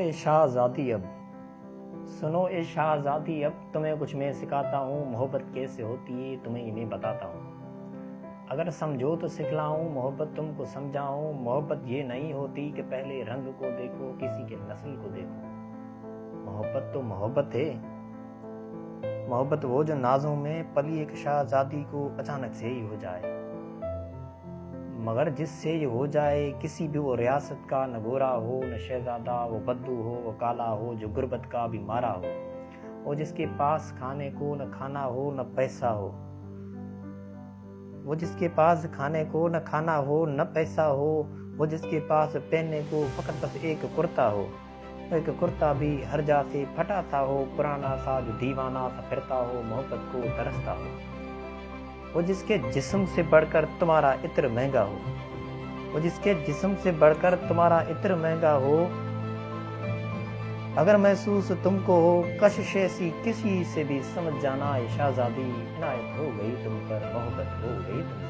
اے شہزادی اب سنو اے شہزادی اب تمہیں کچھ میں سکھاتا ہوں، محبت کیسے ہوتی ہے تمہیں انہیں بتاتا ہوں۔ اگر سمجھو تو سکھلاؤں، محبت تم کو سمجھاؤں۔ محبت یہ نہیں ہوتی کہ پہلے رنگ کو دیکھو، کسی کے نسل کو دیکھو۔ محبت تو محبت ہے، محبت وہ جو نازوں میں پلی ایک شہزادی کو اچانک سے ہی ہو جائے، مگر جس سے یہ ہو جائے کسی بھی وہ ریاست کا، نہ گورا ہو نہ شہزادہ، وہ بدو ہو وہ کالا ہو، جو غربت کا بھی مارا ہو، وہ جس کے پاس کھانے کو نہ کھانا ہو نہ پیسہ ہو، وہ جس کے پاس کھانے کو نہ کھانا ہو نہ پیسہ ہو، وہ جس کے پاس پہننے کو فقط بس ایک کرتا ہو، ایک کرتا بھی ہر جا سے پھٹا سا ہو، پرانا سا جو دیوانہ سا پھرتا ہو، محبت کو ترستا ہو، وہ جس کے جسم سے بڑھ کر تمہارا عطر مہنگا ہو، وہ جس کے جسم سے بڑھ کر تمہارا عطر مہنگا ہو۔ اگر محسوس تم کو ہو کشش ایسی کسی سے بھی سمجھ جانا، اے شہزادی عنایت ہو گئی تم پر، محبت ہو گئی تم پر۔